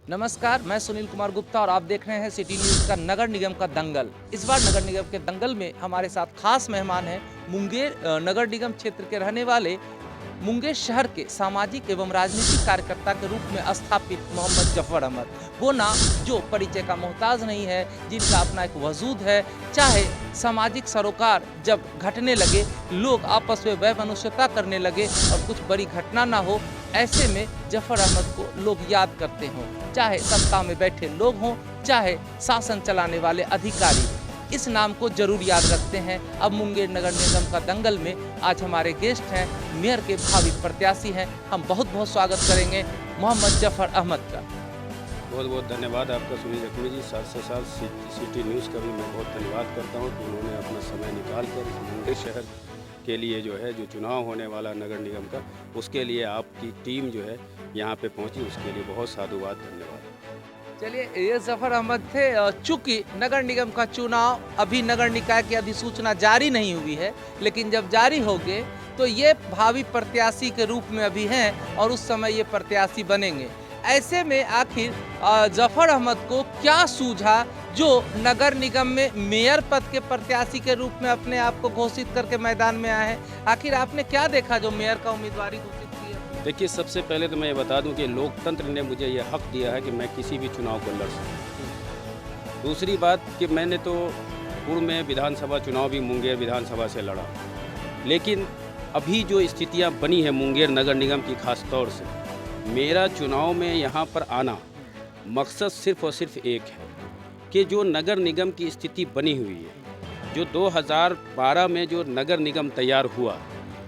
नमस्कार, मैं सुनील कुमार गुप्ता और आप देख रहे हैं सिटी न्यूज़ का नगर निगम का दंगल। इस बार नगर निगम के दंगल में हमारे साथ खास मेहमान हैं मुंगेर नगर निगम क्षेत्र के रहने वाले मुंगेर शहर के सामाजिक एवं राजनीतिक कार्यकर्ता के रूप में स्थापित मोहम्मद जफर अहमद। वो नाम जो परिचय का मोहताज नहीं है, जिनका अपना एक वजूद है। चाहे सामाजिक सरोकार जब घटने लगे, लोग आपस में वैमनस्यता करने लगे और कुछ बड़ी घटना ना हो, ऐसे में जफर अहमद को लोग याद करते हों। चाहे सत्ता में बैठे लोग हों, चाहे शासन चलाने वाले अधिकारी, इस नाम को जरूर याद रखते हैं। अब मुंगेर नगर निगम का दंगल में आज हमारे गेस्ट हैं, मेयर के भावी प्रत्याशी हैं। हम बहुत बहुत स्वागत करेंगे मोहम्मद जफर अहमद का। बहुत बहुत धन्यवाद आपका सुनील जखमी जी। साथ से साथ सिटी न्यूज़ का भी मैं बहुत धन्यवाद करता हूँ कि उन्होंने अपना समय निकाल कर मुंगेर शहर के लिए जो चुनाव होने वाला नगर निगम का, उसके लिए आपकी टीम यहाँ पे पहुँची, उसके लिए बहुत साधुवाद, धन्यवाद। चलिए, ये जफर अहमद थे। चूंकि नगर निगम का चुनाव अभी नगर निकाय की अधिसूचना जारी नहीं हुई है, लेकिन जब जारी होगे तो ये भावी प्रत्याशी के रूप में अभी हैं और उस समय ये प्रत्याशी बनेंगे। ऐसे में आखिर जफर अहमद को क्या सूझा जो नगर निगम में मेयर पद के प्रत्याशी के रूप में अपने आप को घोषित करके मैदान में आए हैं? आखिर आपने क्या देखा जो मेयर का उम्मीदवारी घोषित की है? देखिए, सबसे पहले तो मैं ये बता दूं कि लोकतंत्र ने मुझे ये हक दिया है कि मैं किसी भी चुनाव को लड़ सकूं। दूसरी बात कि मैंने तो पूर्व में विधानसभा चुनाव भी मुंगेर विधानसभा से लड़ा, लेकिन अभी जो स्थितियां बनी है मुंगेर नगर निगम की, खास तौर से मेरा चुनाव में यहाँ पर आना मकसद सिर्फ और सिर्फ एक है कि जो नगर निगम की स्थिति बनी हुई है, जो 2012 में जो नगर निगम तैयार हुआ,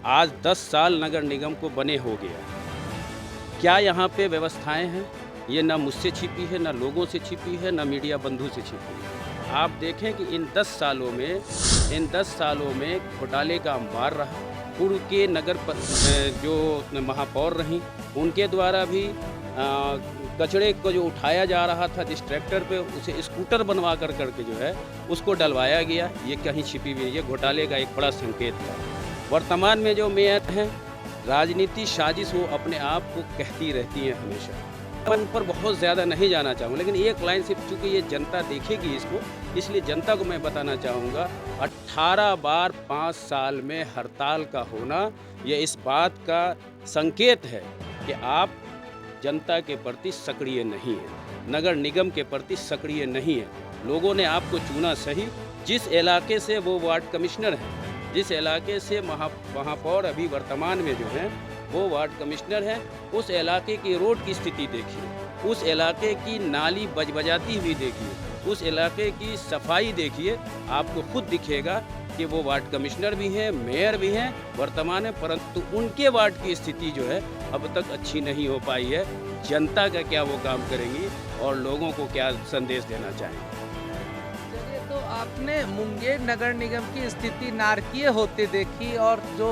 आज 10 साल नगर निगम को बने हो गया। क्या यहाँ पे व्यवस्थाएं हैं? ये ना मुझसे छिपी है, ना लोगों से छिपी है, ना मीडिया बंधु से छिपी है। आप देखें कि इन 10 सालों में घोटाले का अंबार रहा। पूर्व के नगर जो महापौर रहीं, उनके द्वारा भी कचड़े को जो उठाया जा रहा था जिस ट्रैक्टर पे, उसे स्कूटर बनवा करके उसको डलवाया गया। ये कहीं छिपी हुई, ये घोटाले का एक बड़ा संकेत था। वर्तमान में जो मेयर हैं, राजनीति साजिश वो अपने आप को कहती रहती हैं हमेशा। उन पर बहुत ज़्यादा नहीं जाना चाहूँगा, लेकिन एक लाइन सिर्फ, चूँकि ये जनता देखेगी इसको, इसलिए जनता को मैं बताना चाहूँगा, 18 बार 5 साल में हड़ताल का होना, ये इस बात का संकेत है कि आप जनता के प्रति सक्रिय नहीं है, नगर निगम के प्रति सक्रिय नहीं है। लोगों ने आपको चुना सही, जिस इलाके से वो वार्ड कमिश्नर हैं, जिस इलाके से महापौर अभी वर्तमान में जो हैं वो वार्ड कमिश्नर हैं, उस इलाके की रोड की स्थिति देखिए, उस इलाके की नाली बजबजाती हुई देखिए, उस इलाके की सफाई देखिए, आपको खुद दिखेगा कि वो वार्ड कमिश्नर भी हैं, मेयर भी हैं वर्तमान में, परंतु उनके वार्ड की स्थिति अब तक अच्छी नहीं हो पाई है। जनता का क्या वो काम करेंगी और लोगों को क्या संदेश देना चाहेंगे? तो आपने मुंगेर नगर निगम की स्थिति नारकीय होते देखी, और जो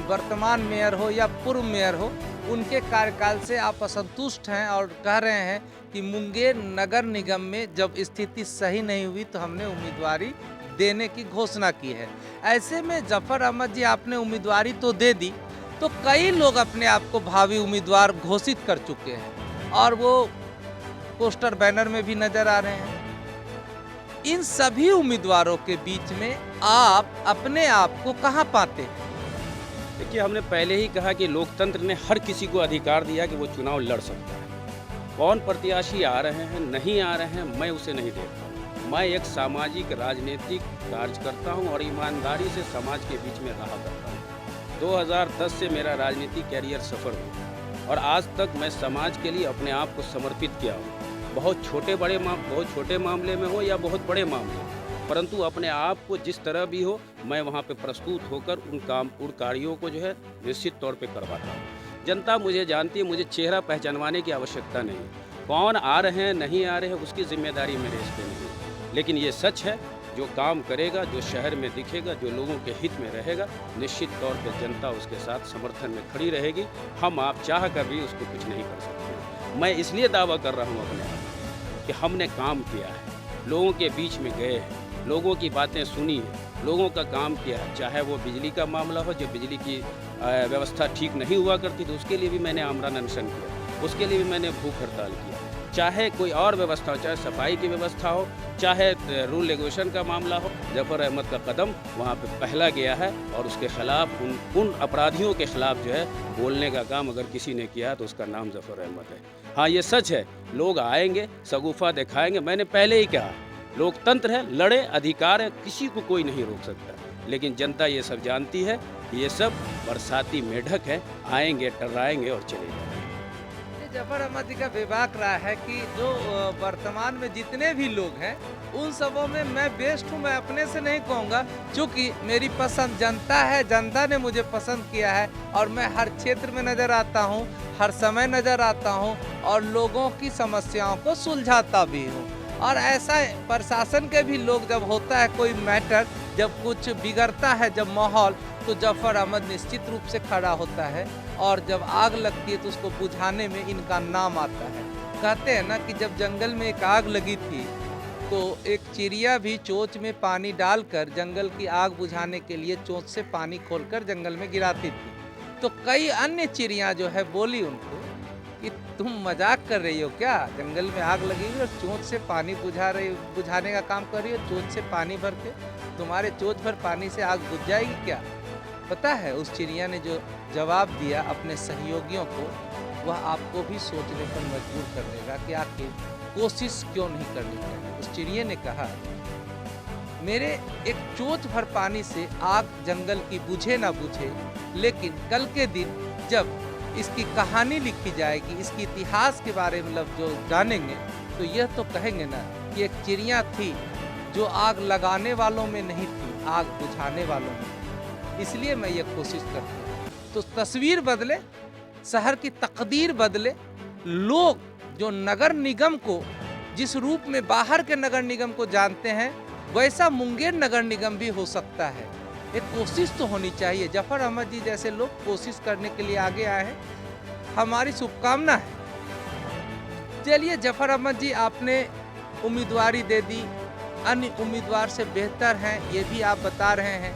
वर्तमान मेयर हो या पूर्व मेयर हो, उनके कार्यकाल से आप असंतुष्ट हैं और कह रहे हैं कि मुंगेर नगर निगम में जब स्थिति सही नहीं हुई तो हमने उम्मीदवारी देने की घोषणा की है। ऐसे में जफर अहमद जी, आपने उम्मीदवारी तो दे दी, तो कई लोग अपने आप को भावी उम्मीदवार घोषित कर चुके हैं और वो पोस्टर बैनर में भी नजर आ रहे हैं। इन सभी उम्मीदवारों के बीच में आप अपने आप को कहां पाते हैं? देखिए, हमने पहले ही कहा कि लोकतंत्र ने हर किसी को अधिकार दिया कि वो चुनाव लड़ सकता है। कौन प्रत्याशी आ रहे हैं, नहीं आ रहे हैं, मैं उसे नहीं देखता। मैं एक सामाजिक राजनीतिक कार्यकर्ता हूं और ईमानदारी से समाज के बीच में रहा करता हूं। 2010 से मेरा राजनीतिक कैरियर सफल हुआ और आज तक मैं समाज के लिए अपने आप को समर्पित किया हूँ। बहुत छोटे मामले में हो या बहुत बड़े मामले में, परंतु अपने आप को जिस तरह भी हो, मैं वहाँ पे प्रस्तुत होकर उन कार्यों को निश्चित तौर पे करवाता हूँ। जनता मुझे जानती है, मुझे चेहरा पहचानवाने की आवश्यकता नहीं है। कौन आ रहे हैं, नहीं आ रहे हैं, उसकी जिम्मेदारी मेरे इस पर नहीं है। लेकिन ये सच है, जो काम करेगा, जो शहर में दिखेगा, जो लोगों के हित में रहेगा, निश्चित तौर पर जनता उसके साथ समर्थन में खड़ी रहेगी। हम आप चाह कर भी उसको कुछ नहीं कर सकते। मैं इसलिए दावा कर रहा हूँ अपने आप कि हमने काम किया है, लोगों के बीच में गए हैं, लोगों की बातें सुनी है, लोगों का काम किया है। चाहे वो बिजली का मामला हो, जब बिजली की व्यवस्था ठीक नहीं हुआ करती तो उसके लिए भी मैंने आमरण अनशन किया, उसके लिए भी मैंने भूख हड़ताल किया। चाहे कोई और व्यवस्था हो, चाहे सफाई की व्यवस्था हो, चाहे रूल रेगुलेशन का मामला हो, जफ़र अहमद का कदम वहाँ पे पहला गया है और उसके खिलाफ उन अपराधियों के खिलाफ जो है बोलने का काम अगर किसी ने किया तो उसका नाम जफ़र अहमद है। हाँ, ये सच है, लोग आएंगे, शगुफ़ा दिखाएंगे। मैंने पहले ही कहा, लोकतंत्र है, लड़े, अधिकार है, किसी को कोई नहीं रोक सकता। लेकिन जनता ये सब जानती है, ये सब बरसाती मेढक है, आएंगे, टर्राएंगे और चले जाएंगे। जफर अहमद जी का बेबाक रहा है कि जो वर्तमान में जितने भी लोग हैं उन सबों में मैं बेस्ट हूँ। मैं अपने से नहीं कहूँगा, क्योंकि मेरी पसंद जनता है, जनता ने मुझे पसंद किया है और मैं हर क्षेत्र में नज़र आता हूँ, हर समय नज़र आता हूँ और लोगों की समस्याओं को सुलझाता भी हूँ। और ऐसा प्रशासन के भी लोग जब होता है कोई मैटर, जब कुछ बिगड़ता है जब माहौल, तो जफर अहमद निश्चित रूप से खड़ा होता है और जब आग लगती है तो उसको बुझाने में इनका नाम आता है। कहते हैं ना कि जब जंगल में एक आग लगी थी तो एक चिड़िया भी चोंच में पानी डालकर जंगल की आग बुझाने के लिए चोंच से पानी खोलकर जंगल में गिराती थी। तो कई अन्य चिड़िया जो है बोली उनको कि तुम मजाक कर रही हो क्या, जंगल में आग लगी हुई और चोंच से पानी बुझाने का काम कर रही हो, चोंच से पानी भर के, तुम्हारे चोंच भर पानी से आग बुझ जाएगी क्या। पता है उस चिड़िया ने जो जवाब दिया अपने सहयोगियों को, वह आपको भी सोचने पर मजबूर कर देगा कि आखिर कोशिश क्यों नहीं करनी चाहिए। उस चिड़िया ने कहा, मेरे एक चोंच भर पानी से आग जंगल की बुझे ना बुझे, लेकिन कल के दिन जब इसकी कहानी लिखी जाएगी, इसकी इतिहास के बारे में मतलब जो जानेंगे, तो यह तो कहेंगे ना कि एक चिड़िया थी जो आग लगाने वालों में नहीं थी, आग बुझाने वालों में। इसलिए मैं ये कोशिश करता हूँ तो तस्वीर बदले, शहर की तकदीर बदले, लोग जो नगर निगम को जिस रूप में बाहर के नगर निगम को जानते हैं वैसा मुंगेर नगर निगम भी हो सकता है। एक कोशिश तो होनी चाहिए। जफर अहमद जी जैसे लोग कोशिश करने के लिए आगे आए हैं, हमारी शुभकामना है। चलिए, जफर अहमद जी आपने उम्मीदवारी दे दी, अन्य उम्मीदवार से बेहतर हैं ये भी आप बता रहे हैं।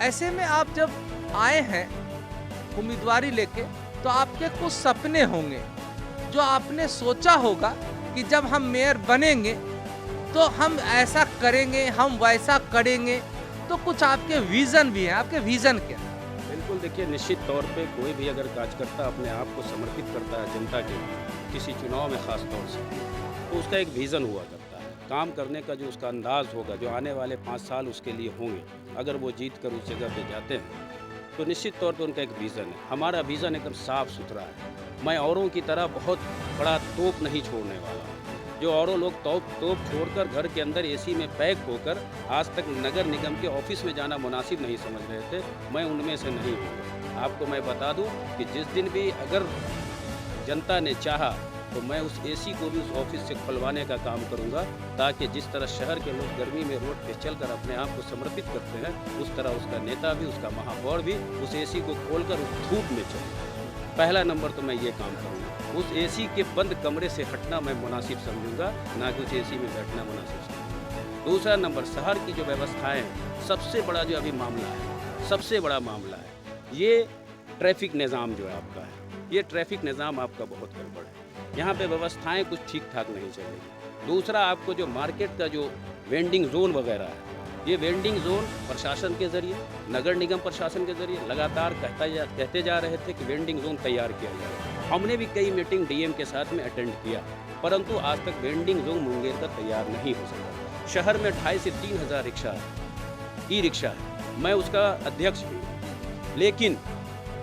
ऐसे में आप जब आए हैं उम्मीदवारी लेके तो आपके कुछ सपने होंगे जो आपने सोचा होगा कि जब हम मेयर बनेंगे तो हम ऐसा करेंगे, हम वैसा करेंगे। तो कुछ आपके विज़न भी हैं, आपके विज़न क्या? बिल्कुल, देखिए, निश्चित तौर पे कोई भी अगर कार्यकर्ता अपने आप को समर्पित करता है जनता के किसी चुनाव में ख़ास तौर से, तो उसका एक विज़न हुआ करता है, काम करने का जो उसका अंदाज़ होगा, जो आने वाले 5 साल उसके लिए होंगे, अगर वो जीत कर उस जगह पे जाते हैं तो निश्चित तौर पे उनका एक विज़न है। हमारा विज़न एकदम साफ़ सुथरा है। मैं औरों की तरह बहुत बड़ा तोप नहीं छोड़ने वाला हूँ। जो औरों लोग तोप छोड़कर घर के अंदर एसी में पैक होकर आज तक नगर निगम के ऑफिस में जाना मुनासिब नहीं समझ रहे थे, मैं उनमें से नहीं हूँ। आपको मैं बता दूँ कि जिस दिन भी अगर जनता ने चाहा तो मैं उस एसी को भी उस ऑफिस से खुलवाने का काम करूंगा, ताकि जिस तरह शहर के लोग गर्मी में रोड पे चलकर अपने आप को समर्पित करते हैं, उस तरह उसका नेता भी, उसका महापौर भी उस एसी को खोलकर उस धूप में चले। पहला नंबर तो मैं ये काम करूंगा। उस एसी के बंद कमरे से हटना मैं मुनासिब समझूंगा, ना कि उस एसी में बैठना मुनासिब समझूंगा। दूसरा नंबर, शहर की जो व्यवस्थाएँ, सबसे बड़ा जो अभी मामला है, सबसे बड़ा मामला है ये ट्रैफिक निज़ाम जो है आपका है। ये ट्रैफिक निज़ाम आपका बहुत गड़बड़ है। यहाँ पे व्यवस्थाएं कुछ ठीक ठाक नहीं चलेगी। दूसरा, आपको जो मार्केट का जो वेंडिंग जोन वगैरह है, ये वेंडिंग जोन प्रशासन के ज़रिए, नगर निगम प्रशासन के ज़रिए लगातार कहते जा रहे थे कि वेंडिंग जोन तैयार किया जाए। हमने भी कई मीटिंग डीएम के साथ में अटेंड किया, परंतु आज तक वेंडिंग जोन मुंगेर का तैयार नहीं हो सका। शहर में 2,500 से 3,000 रिक्शा है, ई रिक्शा है, मैं उसका अध्यक्ष भी हूँ। लेकिन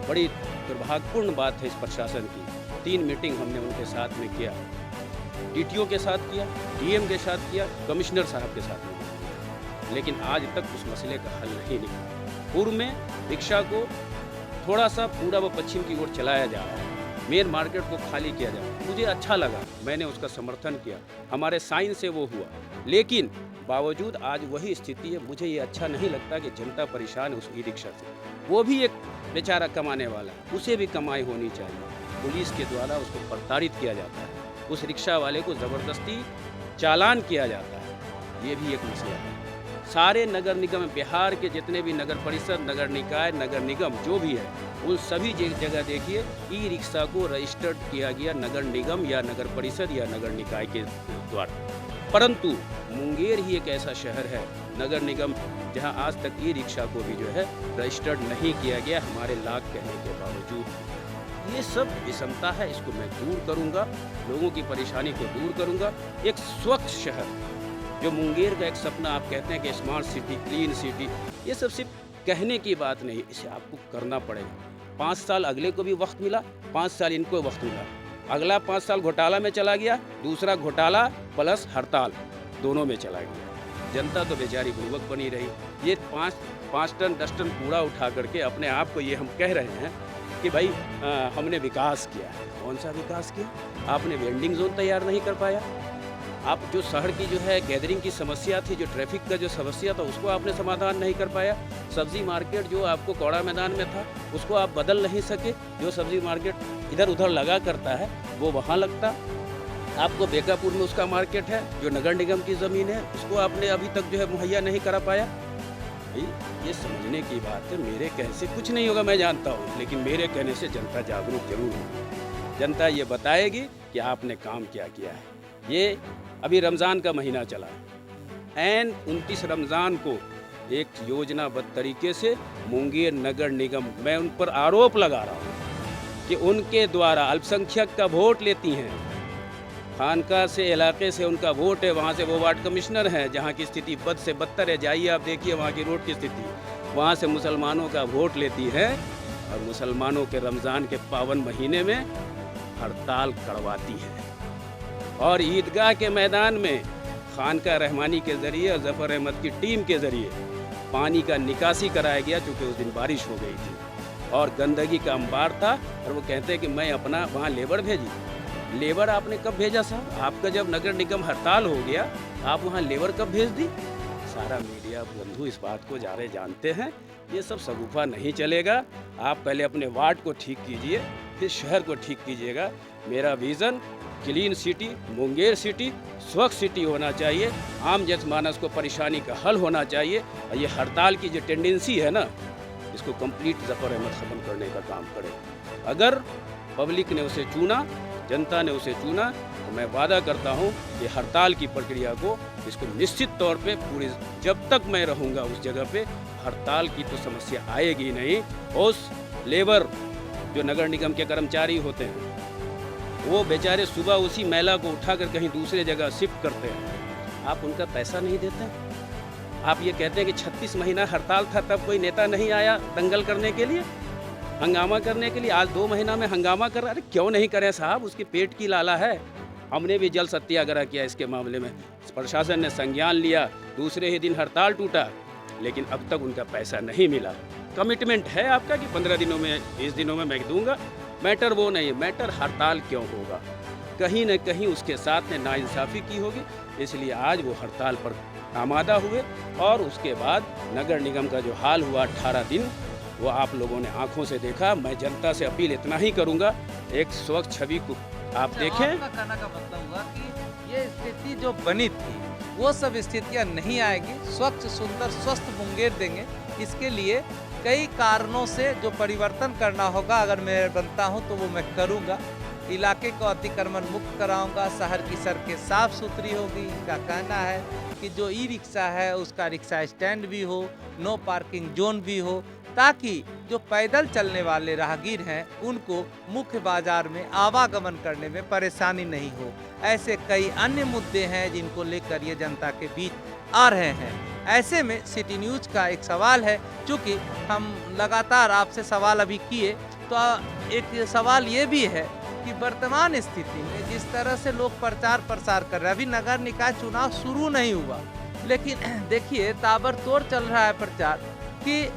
बड़ी दुर्भाग्यपूर्ण बात है इस प्रशासन की, 3 मीटिंग हमने उनके साथ में किया, डीटीओ के साथ किया, डीएम के साथ किया, कमिश्नर साहब के साथ में किया, लेकिन आज तक उस मसले का हल नहीं निकला। पूर्व में रिक्शा को थोड़ा सा पूर्व व पश्चिम की ओर चलाया जा रहा है, मेन मार्केट को खाली किया जा रहा है। मुझे अच्छा लगा, मैंने उसका समर्थन किया, हमारे साइन से वो हुआ, लेकिन बावजूद आज वही स्थिति है। मुझे ये अच्छा नहीं लगता कि जनता परेशान है उस ई रिक्शा से। वो भी एक बेचारा कमाने वाला है, उसे भी कमाई होनी चाहिए। पुलिस के द्वारा उसको प्रताड़ित किया जाता है, उस रिक्शा वाले को ज़बरदस्ती चालान किया जाता है, ये भी एक मसला है। सारे नगर निगम, बिहार के जितने भी नगर परिषद, नगर निकाय, नगर निगम जो भी है, उन सभी जगह देखिए ई रिक्शा को रजिस्टर्ड किया गया नगर निगम या नगर परिषद या नगर निकाय के द्वारा। परंतु मुंगेर ही एक ऐसा शहर है, नगर निगम, जहां आज तक ई रिक्शा को भी जो है रजिस्टर्ड नहीं किया गया, हमारे लाख कहने के बावजूद। ये सब विषमता है, इसको मैं दूर करूंगा, लोगों की परेशानी को दूर करूंगा। एक स्वच्छ शहर, जो मुंगेर का एक सपना आप कहते हैं कि स्मार्ट सिटी, क्लीन सिटी, ये सब सिर्फ कहने की बात नहीं, इसे आपको करना पड़ेगा। 5 साल अगले को भी वक्त मिला, 5 साल इनको वक्त मिला। अगला 5 साल घोटाला में चला गया, दूसरा घोटाला प्लस हड़ताल दोनों में चला गया। जनता तो बेचारी गुर्बत बनी रही। ये 5 टन 10 टन कूड़ा उठा करके अपने आप को ये हम कह रहे हैं कि भाई हमने विकास किया है। कौन सा विकास किया? आपने वेंडिंग जोन तैयार नहीं कर पाया। आप जो शहर की जो है गैदरिंग की समस्या थी, जो ट्रैफिक का जो समस्या था, उसको आपने समाधान नहीं कर पाया। सब्जी मार्केट जो आपको कौड़ा मैदान में था, उसको आप बदल नहीं सके। जो सब्जी मार्केट इधर उधर लगा करता है, वो वहाँ लगता। आपको बेकापुर में उसका मार्केट है, जो नगर निगम की ज़मीन है, उसको आपने अभी तक जो है मुहैया नहीं करा पाया। भाई ये समझने की बात है, मेरे कहने से कुछ नहीं होगा, मैं जानता हूँ, लेकिन मेरे कहने से जनता जागरूक जरूर होगी। जनता ये बताएगी कि आपने काम क्या किया है। ये अभी रमज़ान का महीना चला, एन 29 रमज़ान को एक योजनाबद्ध तरीके से मुंगेर नगर निगम, मैं उन पर आरोप लगा रहा हूँ कि उनके द्वारा अल्पसंख्यक का वोट लेती हैं। खानका से इलाके से उनका वोट है, वहाँ से वो वार्ड कमिश्नर हैं, जहाँ की स्थिति बद से बदतर है। जाइए आप देखिए वहाँ की रोड की स्थिति। वहाँ से मुसलमानों का वोट लेती है और मुसलमानों के रमज़ान के पावन महीने में हड़ताल करवाती है। और ईदगाह के मैदान में खानका रहमानी के ज़रिए और ज़फ़र अहमद की टीम के ज़रिए पानी का निकासी कराया गया, चूँकि उस दिन बारिश हो गई थी और गंदगी का अंबार था। और वो कहते हैं कि मैं अपना वहाँ लेबर भेजी। लेबर आपने कब भेजा साहब? आपका जब नगर निगम हड़ताल हो गया, आप वहाँ लेबर कब भेज दी? सारा मीडिया बंधु इस बात को ज़्यादा जानते हैं। ये सब सगुफा नहीं चलेगा। आप पहले अपने वार्ड को ठीक कीजिए, फिर शहर को ठीक कीजिएगा। मेरा vision clean city, Munger city, स्वच्छ सिटी होना चाहिए। आम जनमानस को परेशानी का हल होना चाहिए। और ये हड़ताल की जो टेंडेंसी है ना, इसको कंप्लीट ज़फ़र अहमद ख़त्म करने का काम करे। अगर पब्लिक ने उसे चुना, जनता ने उसे चुना, तो मैं वादा करता हूँ कि हड़ताल की प्रक्रिया को, इसको निश्चित तौर पे पूरी, जब तक मैं रहूँगा उस जगह पे, हड़ताल की तो समस्या आएगी नहीं। उस लेबर जो नगर निगम के कर्मचारी होते हैं, वो बेचारे सुबह उसी मैला को उठाकर कहीं दूसरे जगह शिफ्ट करते हैं, आप उनका पैसा नहीं देते। आप ये कहते हैं कि 36 महीना हड़ताल था, तब कोई नेता नहीं आया दंगल करने के लिए, हंगामा करने के लिए। आज 2 महीना में हंगामा कर रहा है। अरे क्यों नहीं करें साहब, उसके पेट की लाला है। हमने भी जल सत्याग्रह किया इसके मामले में, प्रशासन ने संज्ञान लिया, दूसरे ही दिन हड़ताल टूटा, लेकिन अब तक उनका पैसा नहीं मिला। कमिटमेंट है आपका कि 15 दिनों में, 20 दिनों में मैं दूंगा। मैटर वो नहीं, मैटर हड़ताल क्यों होगा। कहीं न कहीं उसके साथ ने नाइंसाफ़ी की होगी, इसलिए आज वो हड़ताल पर आमादा हुए। और उसके बाद नगर निगम का जो हाल हुआ 18 दिन, वो आप लोगों ने आंखों से देखा। मैं जनता से अपील इतना ही करूंगा, एक स्वच्छ छवि को आप देखें। आपका कहने का मतलब हुआ कि ये स्थिति जो बनी थी, वो सब स्थितियां नहीं आएगी। स्वच्छ, सुंदर, स्वस्थ मुंगेर देंगे। इसके लिए कई कारणों से जो परिवर्तन करना होगा, अगर मैं बनता हूं तो वो मैं करूंगा। इलाके को अतिक्रमण मुक्त कराऊंगा, शहर की सड़कें साफ सुथरी होगी। इनका कहना है कि जो ई रिक्शा है उसका रिक्शा स्टैंड भी हो, नो पार्किंग जोन भी हो, ताकि जो पैदल चलने वाले राहगीर हैं उनको मुख्य बाजार में आवागमन करने में परेशानी नहीं हो। ऐसे कई अन्य मुद्दे हैं जिनको लेकर ये जनता के बीच आ रहे हैं। ऐसे में सिटी न्यूज़ का एक सवाल है, चूँकि हम लगातार आपसे सवाल अभी किए, तो एक सवाल ये भी है कि वर्तमान स्थिति में जिस तरह से लोग प्रचार प्रसार कर रहे हैं, अभी नगर निकाय चुनाव शुरू नहीं हुआ, लेकिन देखिए ताबड़तोड़ चल रहा है प्रचार कि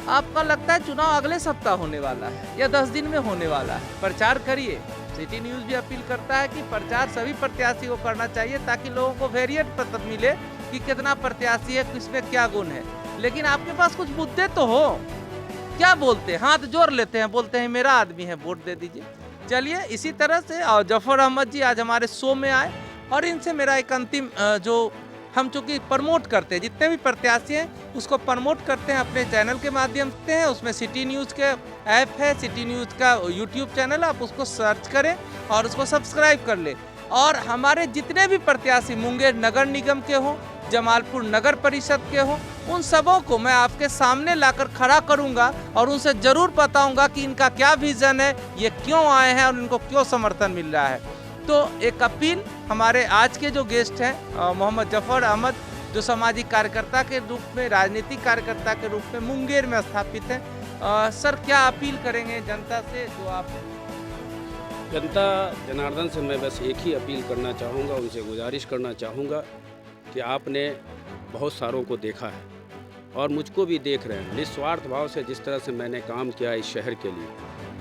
आपका लगता है चुनाव अगले सप्ताह होने वाला है या 10 दिन में होने वाला है। प्रचार करिए। सिटी न्यूज़ भी अपील करता है कि प्रचार सभी प्रत्याशी को करना चाहिए, ताकि लोगों को वेरिएंट पता मिले कि कितना प्रत्याशी है, किसमें क्या गुण है। लेकिन आपके पास कुछ मुद्दे तो हो। क्या बोलते हैं? हाथ जोड़ लेते हैं, बोलते हैं मेरा आदमी है, वोट दे दीजिए। चलिए इसी तरह से, और ज़फ़र अहमद जी आज हमारे शो में आए और इनसे मेरा एक अंतिम जो हम चूँकि प्रमोट करते हैं, जितने भी प्रत्याशी हैं उसको प्रमोट करते हैं अपने चैनल के माध्यम से हैं। उसमें सिटी न्यूज़ के ऐप है, सिटी न्यूज़ का यूट्यूब चैनल, आप उसको सर्च करें और उसको सब्सक्राइब कर लें। और हमारे जितने भी प्रत्याशी मुंगेर नगर निगम के हों, जमालपुर नगर परिषद के हों, उन सबों को मैं आपके सामने लाकर खड़ा करूंगा और उनसे ज़रूर बताऊंगा कि इनका क्या विज़न है, ये क्यों आए हैं और इनको क्यों समर्थन मिल रहा है। तो एक अपील, हमारे आज के जो गेस्ट हैं मोहम्मद जफर अहमद, जो सामाजिक कार्यकर्ता के रूप में, राजनीतिक कार्यकर्ता के रूप में मुंगेर में स्थापित हैं। सर, क्या अपील करेंगे जनता से? जो आप जनता जनार्दन से मैं बस एक ही अपील करना चाहूँगा, उनसे गुजारिश करना चाहूँगा कि आपने बहुत सारों को देखा है और मुझको भी देख रहे हैं। निस्वार्थ भाव से जिस तरह से मैंने काम किया इस शहर के लिए,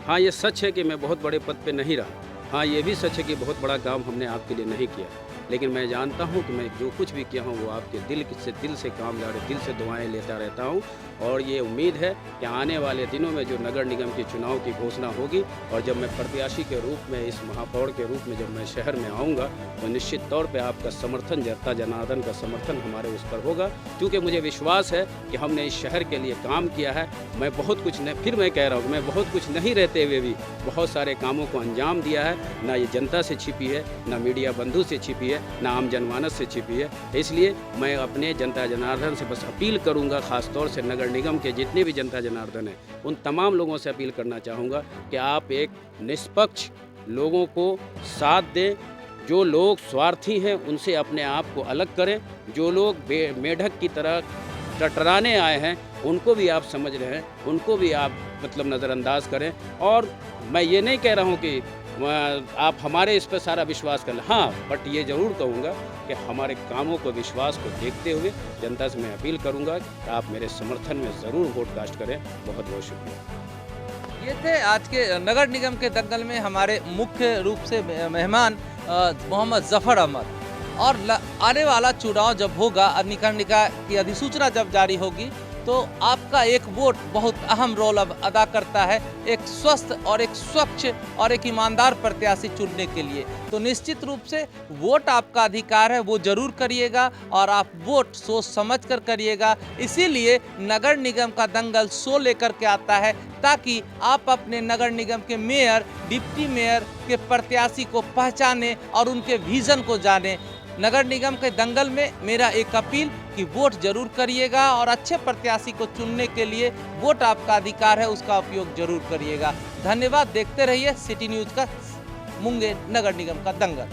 हाँ ये सच है कि मैं बहुत बड़े पद पे नहीं रहा, हाँ ये भी सच है कि बहुत बड़ा काम हमने आपके लिए नहीं किया, लेकिन मैं जानता हूँ कि मैं जो कुछ भी किया हूँ वो आपके दिल से काम ला रहे, दिल से दुआएं लेता रहता हूँ। और ये उम्मीद है कि आने वाले दिनों में जो नगर निगम के चुनाव की घोषणा होगी और जब मैं प्रत्याशी के रूप में, इस महापौर के रूप में जब मैं शहर में आऊँगा, तो निश्चित तौर पे आपका समर्थन, जनता जनार्दन का समर्थन हमारे उस पर होगा, क्योंकि मुझे विश्वास है कि हमने इस शहर के लिए काम किया है। मैं बहुत कुछ नहीं, फिर मैं कह रहा हूँ, मैं बहुत कुछ नहीं रहते हुए भी बहुत सारे कामों को अंजाम दिया है। ना ये जनता से छिपी है, ना मीडिया बंधु से छिपी है, ना आम जनमानस से छिपी है। इसलिए मैं अपने जनता जनार्दन से बस अपील करूँगा, ख़ासतौर से नगर निगम के जितने भी जनता जनार्दन हैं, उन तमाम लोगों से अपील करना चाहूँगा कि आप एक निष्पक्ष लोगों को साथ दें। जो लोग स्वार्थी हैं उनसे अपने आप को अलग करें। जो लोग मेढक की तरह टटराने आए हैं उनको भी आप समझ रहे हैं, उनको भी आप मतलब नज़रअंदाज करें। और मैं ये नहीं कह रहा हूँ कि आप हमारे इस पर सारा विश्वास कर लें, हाँ, बट ये ज़रूर कहूँगा कि हमारे कामों को, विश्वास को देखते हुए जनता से मैं अपील करूँगा कि आप मेरे समर्थन में ज़रूर वोट कास्ट करें। बहुत बहुत शुक्रिया। ये थे आज के नगर निगम के दंगल में हमारे मुख्य रूप से मेहमान मोहम्मद जफर अहमद। और आने वाला चुनाव जब होगा, निगम निकाय की अधिसूचना जब जारी होगी, तो आपका एक वोट बहुत अहम रोल अब अदा करता है एक स्वस्थ और एक स्वच्छ और एक ईमानदार प्रत्याशी चुनने के लिए। तो निश्चित रूप से वोट आपका अधिकार है, वो जरूर करिएगा और आप वोट सोच समझ कर करिएगा। इसीलिए नगर निगम का दंगल शो लेकर के आता है, ताकि आप अपने नगर निगम के मेयर, डिप्टी मेयर के प्रत्याशी को पहचानें और उनके विजन को जानें। नगर निगम के दंगल में मेरा एक अपील कि वोट जरूर करिएगा और अच्छे प्रत्याशी को चुनने के लिए वोट आपका अधिकार है, उसका उपयोग जरूर करिएगा। धन्यवाद। देखते रहिए सिटी न्यूज़ का मुंगेर नगर निगम का दंगल।